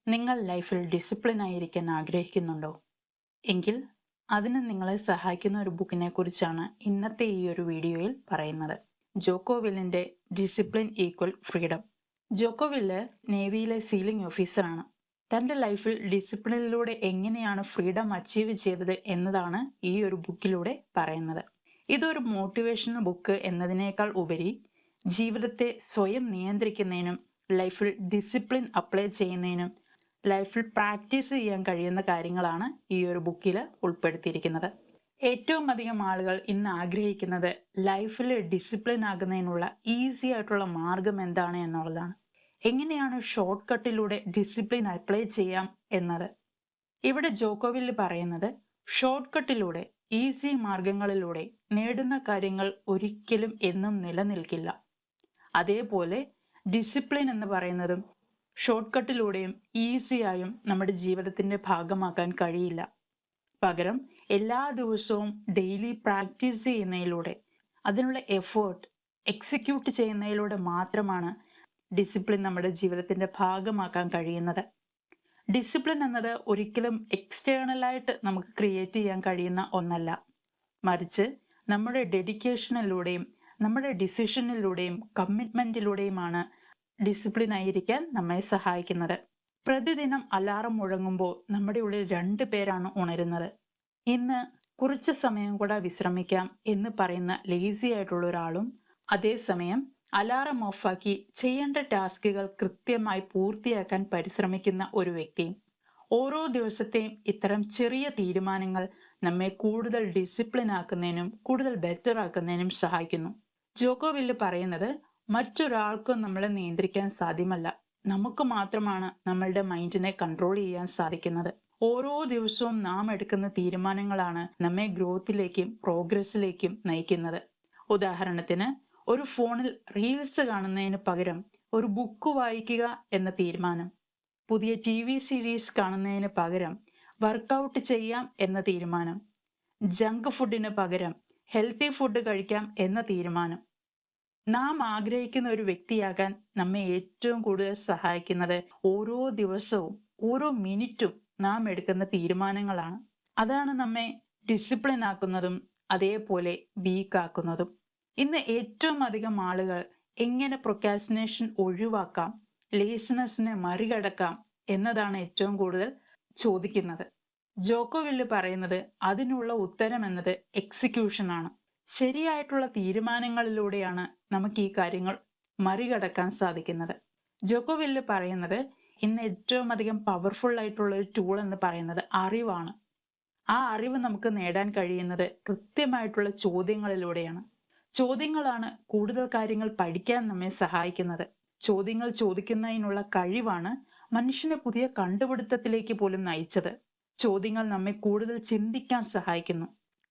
നിങ്ങൾ ലൈഫിൽ ഡിസിപ്ലിൻ ആയിരിക്കാൻ ആഗ്രഹിക്കുന്നുണ്ടോ? എങ്കിൽ അതിന് നിങ്ങളെ സഹായിക്കുന്ന ഒരു ബുക്കിനെ കുറിച്ചാണ് ഇന്നത്തെ ഈ ഒരു വീഡിയോയിൽ പറയുന്നത്. ജോക്കോ വില്ലിന്റെ ഡിസിപ്ലിൻ ഈക്വൽ ഫ്രീഡം. ജോക്കോ വില്ല് നേവിയിലെ സീലിംഗ് ഓഫീസറാണ്. തന്റെ ലൈഫിൽ ഡിസിപ്ലിനിലൂടെ എങ്ങനെയാണ് ഫ്രീഡം അച്ചീവ് ചെയ്തത് എന്നതാണ് ഈ ഒരു ബുക്കിലൂടെ പറയുന്നത്. ഇതൊരു മോട്ടിവേഷണൽ ബുക്ക് എന്നതിനേക്കാൾ ഉപരി ജീവിതത്തെ സ്വയം നിയന്ത്രിക്കുന്നതിനും ലൈഫിൽ ഡിസിപ്ലിൻ അപ്ലൈ ചെയ്യുന്നതിനും ലൈഫിൽ പ്രാക്ടീസ് ചെയ്യാൻ കഴിയുന്ന കാര്യങ്ങളാണ് ഈ ഒരു ബുക്കിൽ ഉൾപ്പെടുത്തിയിരിക്കുന്നത്. ഏറ്റവും അധികം ആളുകൾ ഇന്ന് ആഗ്രഹിക്കുന്നത് ലൈഫിൽ ഡിസിപ്ലിൻ ആകുന്നതിനുള്ള ഈസി ആയിട്ടുള്ള മാർഗം എന്താണ് എന്നുള്ളതാണ്. എങ്ങനെയാണ് ഷോർട്ട് കട്ടിലൂടെ ഡിസിപ്ലിൻ അപ്ലൈ ചെയ്യാം എന്നത്. ഇവിടെ ജോക്കോവില്ല് പറയുന്നത് ഷോർട്ട് കട്ടിലൂടെ ഈസി മാർഗങ്ങളിലൂടെ നേടുന്ന കാര്യങ്ങൾ ഒരിക്കലും എന്നും നിലനിൽക്കില്ല. അതേപോലെ ഡിസിപ്ലിൻ എന്ന് പറയുന്നതും ഷോർട്ട് കട്ടിലൂടെയും ഈസിയായും നമ്മുടെ ജീവിതത്തിന്റെ ഭാഗമാക്കാൻ കഴിയില്ല. പകരം എല്ലാ ദിവസവും ഡെയിലി പ്രാക്ടീസ് ചെയ്യുന്നതിലൂടെ അതിനുള്ള എഫേർട്ട് എക്സിക്യൂട്ട് ചെയ്യുന്നതിലൂടെ മാത്രമാണ് ഡിസിപ്ലിൻ നമ്മുടെ ജീവിതത്തിന്റെ ഭാഗമാക്കാൻ കഴിയുന്നത്. ഡിസിപ്ലിൻ എന്നത് ഒരിക്കലും എക്സ്റ്റേണലായിട്ട് നമുക്ക് ക്രിയേറ്റ് ചെയ്യാൻ കഴിയുന്ന ഒന്നല്ല, മറിച്ച് നമ്മുടെ ഡെഡിക്കേഷനിലൂടെയും നമ്മുടെ ഡിസിഷനിലൂടെയും കമ്മിറ്റ്മെന്റിലൂടെയുമാണ് ഡിസിപ്ലിൻ ആയിരിക്കാൻ നമ്മെ സഹായിക്കുന്നത്. പ്രതിദിനം അലാറം മുഴങ്ങുമ്പോൾ നമ്മുടെ ഉള്ളിൽ 2 പേരാണ് ഉണരുന്നത്. ഇന്ന് കുറച്ച് സമയം കൂടെ വിശ്രമിക്കാം എന്ന് പറയുന്ന ലേസി ആയിട്ടുള്ള ഒരാളും, അതേസമയം അലാറം ഓഫാക്കി ചെയ്യേണ്ട ടാസ്കുകൾ കൃത്യമായി പൂർത്തിയാക്കാൻ പരിശ്രമിക്കുന്ന ഒരു വ്യക്തിയും. ഓരോ ദിവസത്തെയും ഇത്തരം ചെറിയ തീരുമാനങ്ങൾ നമ്മെ കൂടുതൽ ഡിസിപ്ലിൻ ആക്കുന്നതിനും കൂടുതൽ ബെറ്റർ ആക്കുന്നതിനും സഹായിക്കുന്നു. ജോക്കോ വില്ല് പറയുന്നത് മറ്റൊരാൾക്കും നമ്മളെ നിയന്ത്രിക്കാൻ സാധ്യമല്ല, നമുക്ക് മാത്രമാണ് നമ്മളുടെ മൈൻഡിനെ കൺട്രോൾ ചെയ്യാൻ സാധിക്കുന്നത്. ഓരോ ദിവസവും നാം എടുക്കുന്ന തീരുമാനങ്ങളാണ് നമ്മെ ഗ്രോത്തിലേക്കും പ്രോഗ്രസ്സിലേക്കും നയിക്കുന്നത്. ഉദാഹരണത്തിന്, ഒരു ഫോണിൽ റീൽസ് കാണുന്നതിന് പകരം ഒരു ബുക്ക് വായിക്കുക എന്ന തീരുമാനം, പുതിയ TV സീരീസ് കാണുന്നതിന് പകരം വർക്കൗട്ട് ചെയ്യാം എന്ന തീരുമാനം, ജങ്ക് ഫുഡിന് പകരം ഹെൽത്തി ഫുഡ് കഴിക്കാം എന്ന തീരുമാനം. നാം ആഗ്രഹിക്കുന്ന ഒരു വ്യക്തിയാകാൻ നമ്മെ ഏറ്റവും കൂടുതൽ സഹായിക്കുന്നത് ഓരോ ദിവസവും ഓരോ മിനിറ്റും നാം എടുക്കുന്ന തീരുമാനങ്ങളാണ്. അതാണ് നമ്മെ ഡിസിപ്ലിൻ ആക്കുന്നതും അതേപോലെ വീക്ക് ആക്കുന്നതും. ഇന്ന് ഏറ്റവും അധികം ആളുകൾ എങ്ങനെ പ്രൊക്കാസ്റ്റിനേഷൻ ഒഴിവാക്കാം, ലേസിനെസ്സിനെ മറികടക്കാം എന്നതാണ് ഏറ്റവും കൂടുതൽ ചോദിക്കുന്നത്. ജോക്കോ വില്ല് പറയുന്നത് അതിനുള്ള ഉത്തരം എന്നത് എക്സിക്യൂഷൻ ആണ്. ശരിയായിട്ടുള്ള തീരുമാനങ്ങളിലൂടെയാണ് നമുക്ക് ഈ കാര്യങ്ങൾ മറികടക്കാൻ സാധിക്കുന്നത്. ജോക്കോ വില്ല് പറയുന്നത് ഇന്ന് ഏറ്റവും അധികം പവർഫുൾ ആയിട്ടുള്ള ഒരു ടൂൾ എന്ന് പറയുന്നത് അറിവാണ്. ആ അറിവ് നമുക്ക് നേടാൻ കഴിയുന്നത് കൃത്യമായിട്ടുള്ള ചോദ്യങ്ങളിലൂടെയാണ്. ചോദ്യങ്ങളാണ് കൂടുതൽ കാര്യങ്ങൾ പഠിക്കാൻ നമ്മെ സഹായിക്കുന്നത്. ചോദ്യങ്ങൾ ചോദിക്കുന്നതിനുള്ള കഴിവാണ് മനുഷ്യനെ പുതിയ കണ്ടുപിടുത്തത്തിലേക്ക് പോലും നയിച്ചത്. ചോദ്യങ്ങൾ നമ്മെ കൂടുതൽ ചിന്തിക്കാൻ സഹായിക്കുന്നു.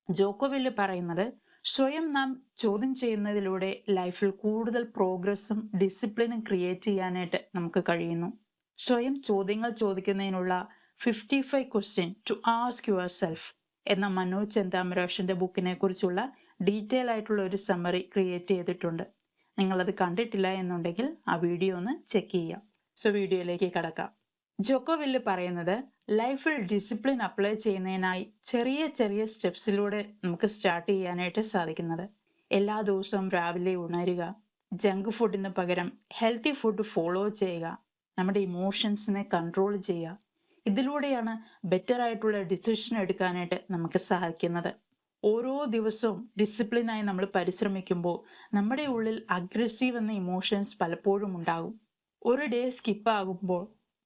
ജോക്കോ വില്ല് പറയുന്നത് സ്വയം നാം ചോദ്യം ചെയ്യുന്നതിലൂടെ ലൈഫിൽ കൂടുതൽ പ്രോഗ്രസ്സും ഡിസിപ്ലിനും ക്രിയേറ്റ് ചെയ്യാനായിട്ട് നമുക്ക് കഴിയുന്നു. സ്വയം ചോദ്യങ്ങൾ ചോദിക്കുന്നതിനുള്ള 55 question to ask yourself എന്ന മനോജ് ചെന്താമരാഷിന്റെ ബുക്കിനെ കുറിച്ചുള്ള ഡീറ്റെയിൽ ആയിട്ടുള്ള ഒരു സമ്മറി ക്രിയേറ്റ് ചെയ്തിട്ടുണ്ട്. നിങ്ങളത് കണ്ടിട്ടില്ല എന്നുണ്ടെങ്കിൽ ആ വീഡിയോ ഒന്ന് ചെക്ക് ചെയ്യാം. സോ വീഡിയോയിലേക്ക് കടക്കാം. ജോക്കോ വില്ല് പറയുന്നത് ലൈഫിൽ ഡിസിപ്ലിൻ അപ്ലൈ ചെയ്യുന്നതിനായി ചെറിയ ചെറിയ സ്റ്റെപ്സിലൂടെ നമുക്ക് സ്റ്റാർട്ട് ചെയ്യാനായിട്ട് സാധിക്കുന്നത്. എല്ലാ ദിവസവും രാവിലെ ഉണരുക, ജങ്ക് ഫുഡിന് പകരം ഹെൽത്തി ഫുഡ് ഫോളോ ചെയ്യുക, നമ്മുടെ ഇമോഷൻസിനെ കൺട്രോൾ ചെയ്യുക. ഇതിലൂടെയാണ് ബെറ്റർ ആയിട്ടുള്ള ഡിസിഷൻ എടുക്കാനായിട്ട് നമുക്ക് സഹായിക്കുന്നത്. ഓരോ ദിവസവും ഡിസിപ്ലിനായി നമ്മൾ പരിശ്രമിക്കുമ്പോൾ നമ്മുടെ ഉള്ളിൽ അഗ്രസീവ് എന്ന ഇമോഷൻസ് പലപ്പോഴും ഉണ്ടാകും. ഒരു ഡേ സ്കിപ്പ് ആകുമ്പോൾ,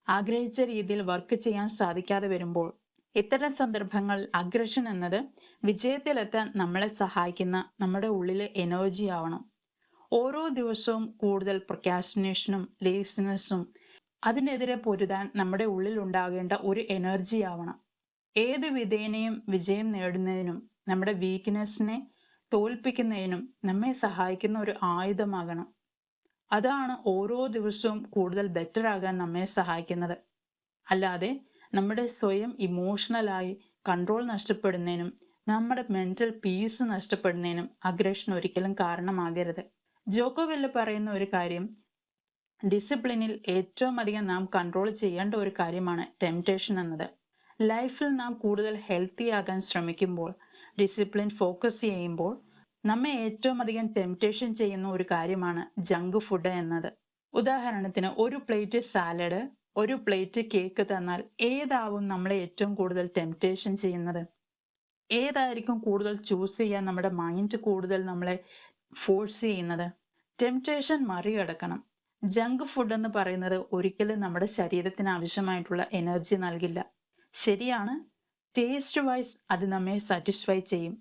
ആഗ്രഹിച്ച രീതിയിൽ വർക്ക് ചെയ്യാൻ സാധിക്കാതെ വരുമ്പോൾ, ഇത്തരം സന്ദർഭങ്ങൾ അഗ്രഷൻ എന്നത് വിജയത്തിലെത്താൻ നമ്മളെ സഹായിക്കുന്ന നമ്മുടെ ഉള്ളിലെ എനർജി ആവണം. ഓരോ ദിവസവും കൂടുതൽ പ്രൊക്കാസ്റ്റിനേഷനും ലേസിനെസ്സും അതിനെതിരെ പൊരുതാൻ നമ്മുടെ ഉള്ളിൽ ഉണ്ടാകേണ്ട ഒരു എനർജി ആവണം. ഏത് വിധേനയും വിജയം നേടുന്നതിനും നമ്മുടെ വീക്ക്നെസ്സിനെ തോൽപ്പിക്കുന്നതിനും നമ്മെ സഹായിക്കുന്ന ഒരു ആയുധമാകണം. അതാണ് ഓരോ ദിവസവും കൂടുതൽ ബെറ്റർ ആകാൻ നമ്മെ സഹായിക്കുന്നത്. അല്ലാതെ നമ്മുടെ സ്വയം ഇമോഷണലായി കൺട്രോൾ നഷ്ടപ്പെടുന്നതിനും നമ്മുടെ മെന്റൽ പീസ് നഷ്ടപ്പെടുന്നതിനും അഗ്രഷൻ ഒരിക്കലും കാരണമാകരുത്. ജോക്കോ വില്ല് പറയുന്ന ഒരു കാര്യം, ഡിസിപ്ലിനിൽ ഏറ്റവും അധികം നാം കൺട്രോൾ ചെയ്യേണ്ട ഒരു കാര്യമാണ് ടെംപ്റ്റേഷൻ എന്നത്. ലൈഫിൽ നാം കൂടുതൽ ഹെൽത്തി ആകാൻ ശ്രമിക്കുമ്പോൾ, ഡിസിപ്ലിൻ ഫോക്കസ് ചെയ്യുമ്പോൾ നമ്മെ ഏറ്റവും അധികം ടെംപ്റ്റേഷൻ ചെയ്യുന്ന ഒരു കാര്യമാണ് ജങ്ക് ഫുഡ് എന്നത്. ഉദാഹരണത്തിന്, ഒരു പ്ലേറ്റ് സാലഡ്, ഒരു പ്ലേറ്റ് കേക്ക് തന്നാൽ ഏതാവും നമ്മളെ ഏറ്റവും കൂടുതൽ ടെംപ്റ്റേഷൻ ചെയ്യുന്നത്? ഏതായിരിക്കും കൂടുതൽ ചൂസ് ചെയ്യാൻ നമ്മുടെ മൈൻഡ് കൂടുതൽ നമ്മളെ ഫോഴ്സ് ചെയ്യുന്നത്? ടെംപ്റ്റേഷൻ മറികടക്കണം. ജങ്ക് ഫുഡ് എന്ന് പറയുന്നത് ഒരിക്കലും നമ്മുടെ ശരീരത്തിന് ആവശ്യമായിട്ടുള്ള എനർജി നൽകില്ല. ശരിയാണ്, ടേസ്റ്റ് വൈസ് അത് നമ്മെ സാറ്റിസ്ഫൈ ചെയ്യും.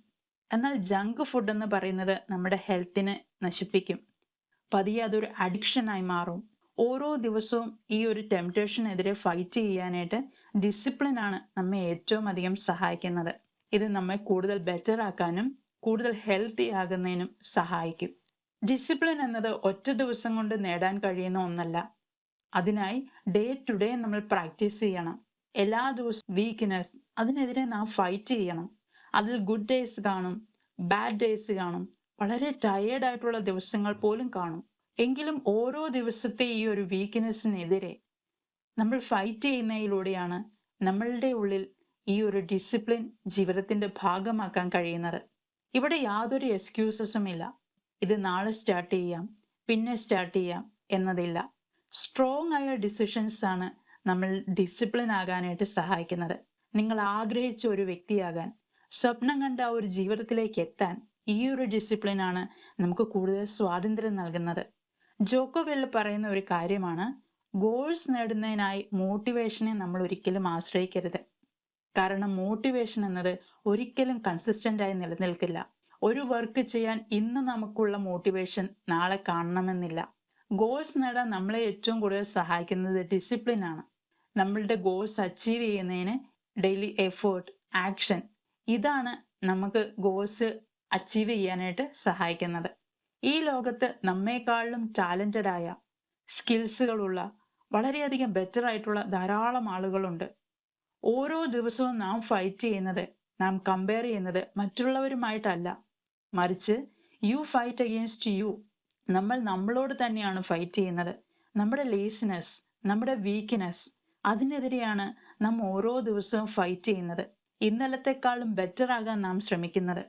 എന്നാൽ ജങ്ക് ഫുഡ് എന്ന് പറയുന്നത് നമ്മുടെ ഹെൽത്തിനെ നശിപ്പിക്കും. പതിയെ അതൊരു അഡിക്ഷൻ ആയി മാറും. ഓരോ ദിവസവും ഈ ഒരു ടെംപ്റ്റേഷനെതിരെ ഫൈറ്റ് ചെയ്യാനായിട്ട് ഡിസിപ്ലിൻ ആണ് നമ്മെ ഏറ്റവും അധികം സഹായിക്കുന്നത്. ഇത് നമ്മെ കൂടുതൽ ബെറ്റർ ആക്കാനും കൂടുതൽ ഹെൽത്തി ആകുന്നതിനും സഹായിക്കും. ഡിസിപ്ലിൻ എന്നത് ഒറ്റ ദിവസം കൊണ്ട് നേടാൻ കഴിയുന്ന ഒന്നല്ല. അതിനായി ഡേ ടു ഡേ നമ്മൾ പ്രാക്ടീസ് ചെയ്യണം. എല്ലാ ദിവസവും വീക്ക്നെസ്, അതിനെതിരെ നാം ഫൈറ്റ് ചെയ്യണം. അതിൽ ഗുഡ് ഡേയ്സ് കാണും, ബാഡ് ഡേയ്സ് കാണും, വളരെ ടയേർഡ് ആയിട്ടുള്ള ദിവസങ്ങൾ പോലും കാണും. എങ്കിലും ഓരോ ദിവസത്തെ ഈ ഒരു വീക്ക്നെസ്സിനെതിരെ നമ്മൾ ഫൈറ്റ് ചെയ്യുന്നതിലൂടെയാണ് നമ്മളുടെ ഉള്ളിൽ ഈ ഒരു ഡിസിപ്ലിൻ ജീവിതത്തിന്റെ ഭാഗമാക്കാൻ കഴിയുന്നത്. ഇവിടെ യാതൊരു എക്സ്ക്യൂസസും ഇല്ല. ഇത് നാളെ സ്റ്റാർട്ട് ചെയ്യാം, പിന്നെ സ്റ്റാർട്ട് ചെയ്യാം എന്നതില്ല. സ്ട്രോങ് ആയ ഡിസിഷൻസ് ആണ് നമ്മൾ ഡിസിപ്ലിൻ ആകാനായിട്ട് സഹായിക്കുന്നത്. നിങ്ങൾ ആഗ്രഹിച്ച ഒരു വ്യക്തിയാകാൻ, സ്വപ്നം കണ്ട ഒരു ജീവിതത്തിലേക്ക് എത്താൻ ഈ ഒരു ഡിസിപ്ലിൻ ആണ് നമുക്ക് കൂടുതൽ സ്വാതന്ത്ര്യം നൽകുന്നത്. ജോക്കോ വില്ല് പറയുന്ന ഒരു കാര്യമാണ്, ഗോൾസ് നേടുന്നതിനായി മോട്ടിവേഷനെ നമ്മൾ ഒരിക്കലും ആശ്രയിക്കരുത്. കാരണം മോട്ടിവേഷൻ എന്നത് ഒരിക്കലും കൺസിസ്റ്റന്റ് ആയി നിലനിൽക്കില്ല. ഒരു വർക്ക് ചെയ്യാൻ ഇന്ന് നമുക്കുള്ള മോട്ടിവേഷൻ നാളെ കാണണമെന്നില്ല. ഗോൾസ് നേടാൻ നമ്മളെ ഏറ്റവും കൂടുതൽ സഹായിക്കുന്നത് ഡിസിപ്ലിൻ ആണ്. നമ്മളുടെ ഗോൾസ് അച്ചീവ് ചെയ്യുന്നതിന് ഡെയിലി എഫേർട്ട്, ആക്ഷൻ, ഇതാണ് നമുക്ക് ഗോൾസ് അച്ചീവ് ചെയ്യാനായിട്ട് സഹായിക്കുന്നത്. ഈ ലോകത്ത് നമ്മെക്കാളും ടാലന്റഡ് ആയ, സ്കിൽസുകളുള്ള, വളരെയധികം ബെറ്റർ ആയിട്ടുള്ള ധാരാളം ആളുകളുണ്ട്. ഓരോ ദിവസവും നാം ഫൈറ്റ് ചെയ്യുന്നത്, നാം കമ്പയർ ചെയ്യുന്നത് മറ്റുള്ളവരുമായിട്ടല്ല, മറിച്ച് യു ഫൈറ്റ് അഗെയിൻസ്റ്റ് യു. നമ്മൾ നമ്മളോട് തന്നെയാണ് ഫൈറ്റ് ചെയ്യുന്നത്. നമ്മുടെ ലേസിനെസ്, നമ്മുടെ വീക്ക്നെസ്, അതിനെതിരെയാണ് നാം ഓരോ ദിവസവും ഫൈറ്റ് ചെയ്യുന്നത്. ഇന്നലത്തെക്കാളും ബെറ്റർ ആകാൻ നാം ശ്രമിക്കുന്നത്.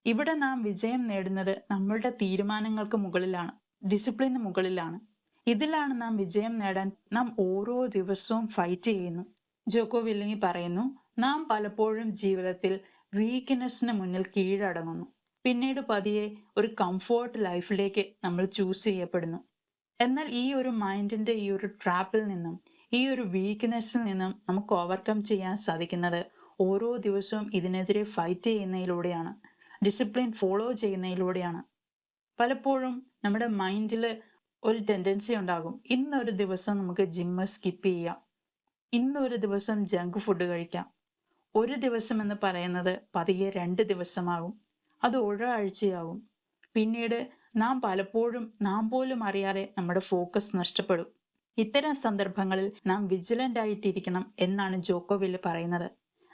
ഇവിടെ നാം വിജയം നേടുന്നത് നമ്മളുടെ തീരുമാനങ്ങൾക്ക് മുകളിലാണ്, ഡിസിപ്ലിന് മുകളിലാണ്. ഇതിലാണ് നാം വിജയം നേടാൻ നാം ഓരോ ദിവസവും ഫൈറ്റ് ചെയ്യുന്നു. ജോക്കോ വില്ലിങ് പറയുന്നു, നാം പലപ്പോഴും ജീവിതത്തിൽ വീക്ക്നെസ്സിന് മുന്നിൽ കീഴടങ്ങുന്നു. പിന്നീട് പതിയെ ഒരു കംഫോർട്ട് ലൈഫിലേക്ക് നമ്മൾ ചൂസ് ചെയ്യപ്പെടുന്നു. എന്നാൽ ഈ ഒരു മൈൻഡിന്റെ ഈ ഒരു ട്രാപ്പിൽ നിന്നും, ഈ ഒരു വീക്ക്നെസ്സിൽ നിന്നും നമുക്ക് ഓവർകം ചെയ്യാൻ സാധിക്കുന്നത് ഓരോ ദിവസവും ഇതിനെതിരെ ഫൈറ്റ് ചെയ്യുന്നതിലൂടെയാണ്, ഡിസിപ്ലിൻ ഫോളോ ചെയ്യുന്നതിലൂടെയാണ്. പലപ്പോഴും നമ്മുടെ മൈൻഡിൽ ഒരു ടെൻഡൻസി ഉണ്ടാകും, ഇന്നൊരു ദിവസം നമുക്ക് ജിമ്മ് സ്കിപ്പ് ചെയ്യാം, ഇന്നൊരു ദിവസം ജങ്ക് ഫുഡ് കഴിക്കാം. ഒരു ദിവസം എന്ന് പറയുന്നത് പതിയെ 2 ദിവസമാകും, അത് ഒരാഴ്ചയാകും. പിന്നീട് നാം പലപ്പോഴും നാം പോലും അറിയാതെ നമ്മുടെ ഫോക്കസ് നഷ്ടപ്പെടും. ഇത്തരം സന്ദർഭങ്ങളിൽ നാം വിജിലന്റ് ആയിട്ടിരിക്കണം എന്നാണ് ജോക്കോ വില്ല് പറയുന്നത്.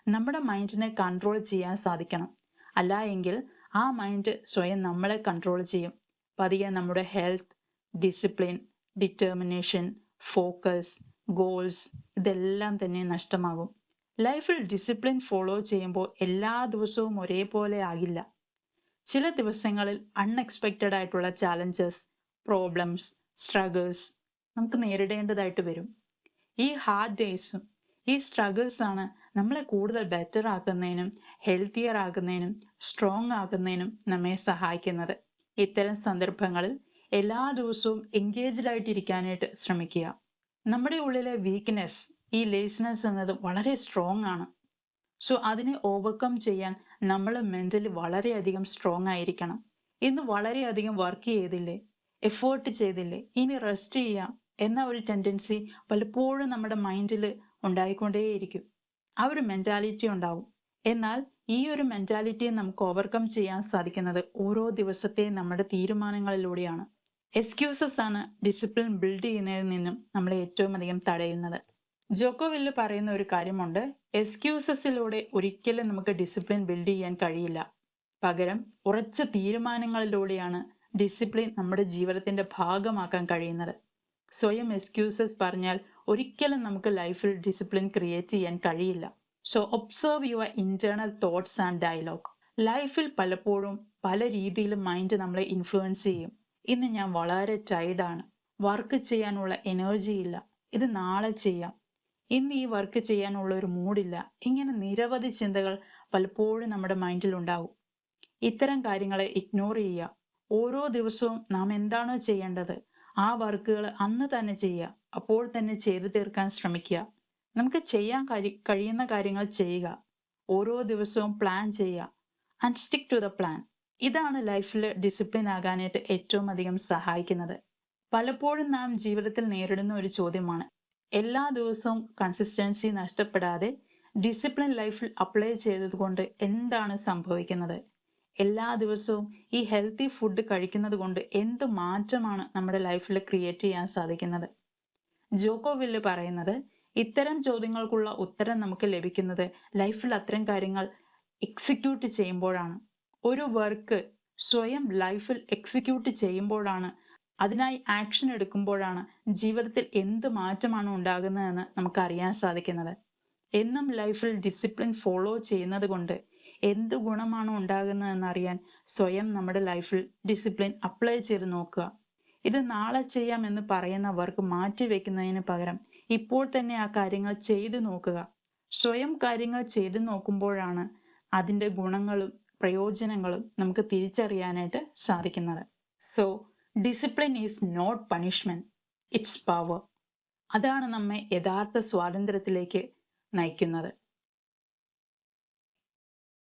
നമ്മുടെ മൈൻഡിനെ കൺട്രോൾ ചെയ്യാൻ സാധിക്കണം. അല്ല എങ്കിൽ ആ മൈൻഡ് സ്വയം നമ്മളെ കൺട്രോൾ ചെയ്യും. പതിയെ നമ്മുടെ health, discipline, determination, focus, goals, ഇതെല്ലാം തന്നെ നഷ്ടമാകും. ലൈഫിൽ ഡിസിപ്ലിൻ ഫോളോ ചെയ്യുമ്പോൾ എല്ലാ ദിവസവും ഒരേപോലെ ആകില്ല. ചില ദിവസങ്ങളിൽ അൺഎക്സ്പെക്റ്റഡ് ആയിട്ടുള്ള ചാലഞ്ചസ്, പ്രോബ്ലംസ്, സ്ട്രഗിൾസ് നമുക്ക് നേരിടേണ്ടതായിട്ട് വരും. ഈ ഹാർഡ് ഡേയ്സും ഈ സ്ട്രഗിൾസ് ആണ് നമ്മളെ കൂടുതൽ ബെറ്റർ ആക്കുന്നതിനും ഹെൽത്തിയർ ആകുന്നതിനും സ്ട്രോങ് ആകുന്നതിനും നമ്മെ സഹായിക്കുന്നത്. ഇത്തരം സന്ദർഭങ്ങളിൽ എല്ലാ ദിവസവും എൻഗേജ്ഡ് ആയിട്ടിരിക്കാനായിട്ട് ശ്രമിക്കുക. നമ്മുടെ ഉള്ളിലെ വീക്ക്നെസ്, ഈ ലേസിനെസ് എന്നത് വളരെ സ്ട്രോങ് ആണ്. സോ അതിനെ ഓവർകം ചെയ്യാൻ നമ്മൾ മെന്റലി വളരെയധികം സ്ട്രോങ് ആയിരിക്കണം. ഇന്ന് വളരെയധികം വർക്ക് ചെയ്തില്ലേ, എഫേർട്ട് ചെയ്തില്ലേ, ഇനി റെസ്റ്റ് ചെയ്യാം എന്ന ഒരു ടെൻഡൻസി പലപ്പോഴും നമ്മുടെ മൈൻഡിൽ ഉണ്ടായിക്കൊണ്ടേയിരിക്കും. ആ ഒരു മെന്റാലിറ്റി ഉണ്ടാവും. എന്നാൽ ഈ ഒരു മെന്റാലിറ്റിയെ നമുക്ക് ഓവർകം ചെയ്യാൻ സാധിക്കുന്നത് ഓരോ ദിവസത്തെയും നമ്മുടെ തീരുമാനങ്ങളിലൂടെയാണ്. എക്സ്ക്യൂസസ് ആണ് ഡിസിപ്ലിൻ ബിൽഡ് ചെയ്യുന്നതിൽ നിന്നും നമ്മളെ ഏറ്റവും അധികം തടയുന്നത്. ജോക്കോ വില്ല് പറയുന്ന ഒരു കാര്യമുണ്ട്, എക്സ്ക്യൂസസിലൂടെ ഒരിക്കലും നമുക്ക് ഡിസിപ്ലിൻ ബിൽഡ് ചെയ്യാൻ കഴിയില്ല. പകരം ഉറച്ച തീരുമാനങ്ങളിലൂടെയാണ് ഡിസിപ്ലിൻ നമ്മുടെ ജീവിതത്തിന്റെ ഭാഗമാക്കാൻ കഴിയുന്നത്. സ്വയം എക്സ്ക്യൂസസ് പറഞ്ഞാൽ ഒരിക്കലും നമുക്ക് ലൈഫിൽ ഡിസിപ്ലിൻ ക്രിയേറ്റ് ചെയ്യാൻ കഴിയില്ല. So observe your internal thoughts and dialogue. ലൈഫിൽ പലപ്പോഴും പല രീതിയിലും മൈൻഡ് നമ്മളെ ഇൻഫ്ലുവൻസ് ചെയ്യും. ഇന്ന് ഞാൻ വളരെ ടയർഡാണ്, വർക്ക് ചെയ്യാനുള്ള എനർജി ഇല്ല, ഇത് നാളെ ചെയ്യാം, ഇന്ന് ഈ വർക്ക് ചെയ്യാനുള്ള ഒരു മൂഡില്ല. ഇങ്ങനെ നിരവധി ചിന്തകൾ പലപ്പോഴും നമ്മുടെ മൈൻഡിൽ ഉണ്ടാവും. ഇത്തരം കാര്യങ്ങളെ ഇഗ്നോർ ചെയ്യുക. ഓരോ ദിവസവും നാം എന്താണോ ചെയ്യേണ്ടത് ആ വർക്കുകൾ അന്ന് തന്നെ ചെയ്യുക. അപ്പോൾ തന്നെ ചെയ്തു തീർക്കാൻ ശ്രമിക്കുക. നമുക്ക് ചെയ്യാൻ കഴിയുന്ന കാര്യങ്ങൾ ചെയ്യുക. ഓരോ ദിവസവും പ്ലാൻ ചെയ്യുക and stick to the plan. ഇതാണ് ലൈഫിൽ ഡിസിപ്ലിൻ ആകാനായിട്ട് ഏറ്റവും അധികം സഹായിക്കുന്നത്. പലപ്പോഴും നാം ജീവിതത്തിൽ നേരിടുന്ന ഒരു ചോദ്യമാണ്, എല്ലാ ദിവസവും കൺസിസ്റ്റൻസി നഷ്ടപ്പെടാതെ ഡിസിപ്ലിൻ ലൈഫിൽ അപ്ലൈ ചെയ്തതുകൊണ്ട് എന്താണ് സംഭവിക്കുന്നത്? എല്ലാ ദിവസവും ഈ ഹെൽത്തി ഫുഡ് കഴിക്കുന്നത് കൊണ്ട് എന്ത് മാറ്റമാണ് നമ്മുടെ ലൈഫിൽ ക്രിയേറ്റ് ചെയ്യാൻ സാധിക്കുന്നത്? ജോക്കോ വില്ല് പറയുന്നത്, ഇത്തരം ചോദ്യങ്ങൾക്കുള്ള ഉത്തരം നമുക്ക് ലഭിക്കുന്നത് ലൈഫിൽ അത്തരം കാര്യങ്ങൾ എക്സിക്യൂട്ട് ചെയ്യുമ്പോഴാണ്. ഒരു വർക്ക് സ്വയം ലൈഫിൽ എക്സിക്യൂട്ട് ചെയ്യുമ്പോഴാണ്, അതിനായി ആക്ഷൻ എടുക്കുമ്പോഴാണ് ജീവിതത്തിൽ എന്ത് മാറ്റമാണ് ഉണ്ടാകുന്നതെന്ന് നമുക്ക് അറിയാൻ സാധിക്കുന്നത്. എന്നും ലൈഫിൽ ഡിസിപ്ലിൻ ഫോളോ ചെയ്യുന്നത് കൊണ്ട് എന്ത് ഗുണമാണ് ഉണ്ടാകുന്നതെന്ന് അറിയാൻ സ്വയം നമ്മുടെ ലൈഫിൽ ഡിസിപ്ലിൻ അപ്ലൈ ചെയ്ത് നോക്കുക. ഇത് നാളെ ചെയ്യാം എന്ന് പറയുന്ന വർക്ക് മാറ്റിവെക്കുന്നതിന് പകരം ഇപ്പോൾ തന്നെ ആ കാര്യങ്ങൾ ചെയ്തു നോക്കുക. സ്വയം കാര്യങ്ങൾ ചെയ്തു നോക്കുമ്പോഴാണ് അതിൻ്റെ ഗുണങ്ങളും പ്രയോജനങ്ങളും നമുക്ക് തിരിച്ചറിയാനായിട്ട് സാധിക്കുന്നത്. So discipline is not punishment, it's power. അതാണ് നമ്മെ യഥാർത്ഥ സ്വാതന്ത്ര്യത്തിലേക്ക് നയിക്കുന്നത്.